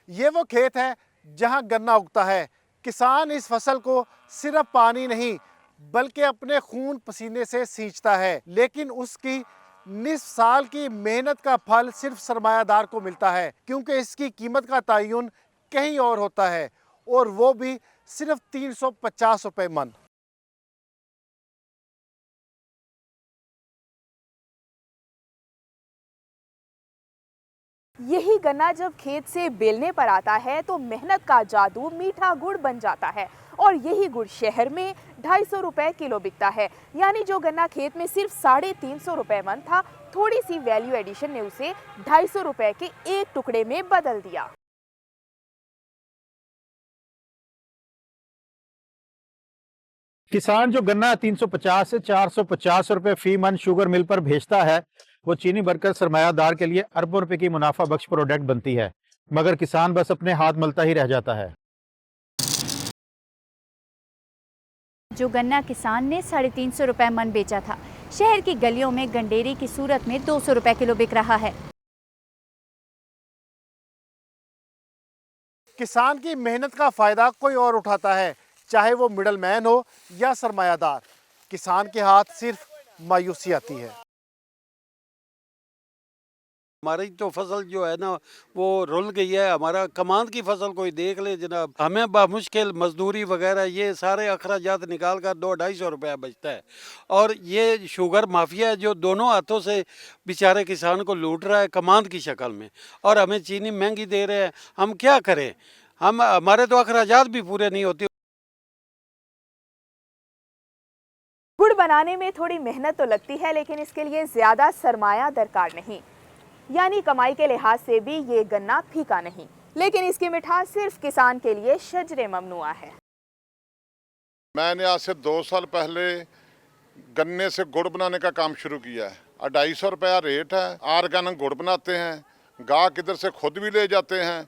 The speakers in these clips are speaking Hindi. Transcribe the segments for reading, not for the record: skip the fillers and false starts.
ये वो खेत है जहां गन्ना उगता है। किसान इस फसल को सिर्फ पानी नहीं बल्कि अपने खून पसीने से सींचता है, लेकिन उसकी निस्फ साल की मेहनत का फल सिर्फ सरमायादार को मिलता है, क्योंकि इसकी कीमत का तयन कहीं और होता है, और वो भी सिर्फ 350 रुपए मन। यही गन्ना जब खेत से बेलने पर आता है तो मेहनत का जादू मीठा गुड़ बन जाता है, और यही गुड़ शहर में 250 रुपए किलो बिकता है। यानी जो गन्ना खेत में सिर्फ 350 रुपए मन था, थोड़ी सी वैल्यू एडिशन ने उसे 250 रुपए के एक टुकड़े में बदल दिया। किसान जो गन्ना 350 से 450 रुपए फी मन शुगर मिल पर भेजता है, वो चीनी बनकर सरमायादार के लिए अरबों रुपए की मुनाफा बख्श प्रोडक्ट बनती है, मगर किसान बस अपने हाथ मलता ही रह जाता है। जो गन्ना किसान ने 350 रुपए मन बेचा था, शहर की गलियों में गंडेरी की सूरत में 200 रुपए किलो बिक रहा है। किसान की मेहनत का फायदा कोई और उठाता है, चाहे वो मिडल मैन हो या सरमायादार। किसान के हाथ सिर्फ मायूसी आती है। हमारी तो फसल जो है ना वो रुल गई है। हमारा कमांद की फसल कोई देख ले जनाब, हमें बामुश्किल मजदूरी वगैरह ये सारे अखराजात निकाल कर 200-250 रुपया बचता है। और ये शुगर माफिया है जो दोनों हाथों से बेचारे किसान को लूट रहा है कमांद की शक्ल में, और हमें चीनी महंगी दे रहे हैं। हम क्या करें, हमारे तो अखराजात भी पूरे नहीं होते। गुड़ बनाने में थोड़ी मेहनत तो लगती है, लेकिन इसके लिए ज्यादा सरमाया दरकार नहीं। यानी कमाई के लिहाज से भी ये गन्ना फीका नहीं, लेकिन इसकी मिठास सिर्फ किसान के लिए शजरे ममनुआ है। मैंने आज से 2 साल पहले गन्ने से गुड़ बनाने का काम शुरू किया है। 250 रुपया रेट है। ऑर्गेनिक गुड़ बनाते हैं, गाहक इधर से खुद भी ले जाते हैं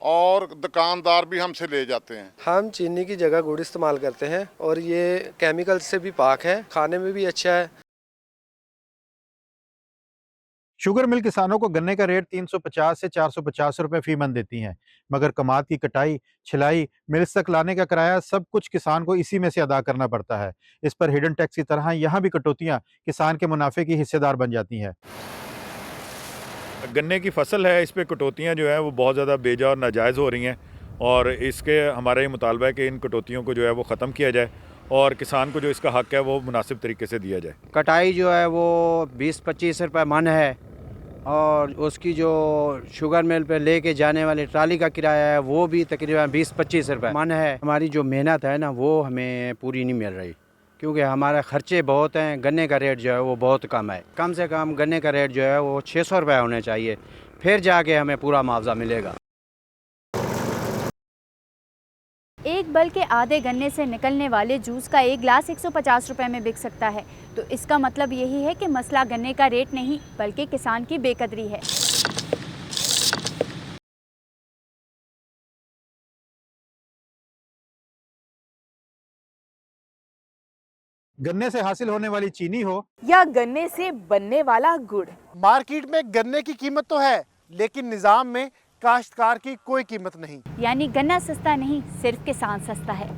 और दुकानदार भी हमसे ले जाते हैं। हम चीनी की जगह गुड़ इस्तेमाल करते हैं, और ये केमिकल से भी पाक है, खाने में भी अच्छा है। शुगर मिल किसानों को गन्ने का रेट 350 से 450 रुपए फी मन देती हैं, मगर कमाद की कटाई, छिलाई, मिल्स तक लाने का किराया सब कुछ किसान को इसी में से अदा करना पड़ता है। इस पर हिडन टैक्स की तरह यहाँ भी कटौतियाँ किसान के मुनाफे की हिस्सेदार बन जाती हैं। गन्ने की फसल है, इस पे कटौतियाँ जो है वो बहुत ज़्यादा बेजा और नाजायज़ हो रही हैं, और इसके हमारा ये मुतालबा है कि इन कटौतियों को जो है वो ख़त्म किया जाए और किसान को जो इसका हक़ है वो मुनासिब तरीके से दिया जाए। कटाई जो है वो 20-25 रुपये मन है, और उसकी जो शुगर मिल पे लेके जाने वाली ट्राली का किराया है वो भी तकरीबन 20-25 रुपये मन है। हमारी जो मेहनत है ना वो हमें पूरी नहीं मिल रही, क्योंकि हमारे खर्चे बहुत हैं। गन्ने का रेट जो है वो बहुत कम है। कम से कम गन्ने का रेट जो है वो 600 रुपये होने चाहिए, फिर जाके हमें पूरा मुआवजा मिलेगा। एक बल के आधे गन्ने से निकलने वाले जूस का एक गिलास 150 रुपए में बिक सकता है। तो इसका मतलब यही है कि मसला गन्ने का रेट नहीं बल्कि किसान की बेकदरी है। गन्ने से हासिल होने वाली चीनी हो या गन्ने से बनने वाला गुड़, मार्केट में गन्ने की कीमत तो है, लेकिन निजाम में काश्तकार की कोई कीमत नहीं। यानी गन्ना सस्ता नहीं, सिर्फ किसान सस्ता है।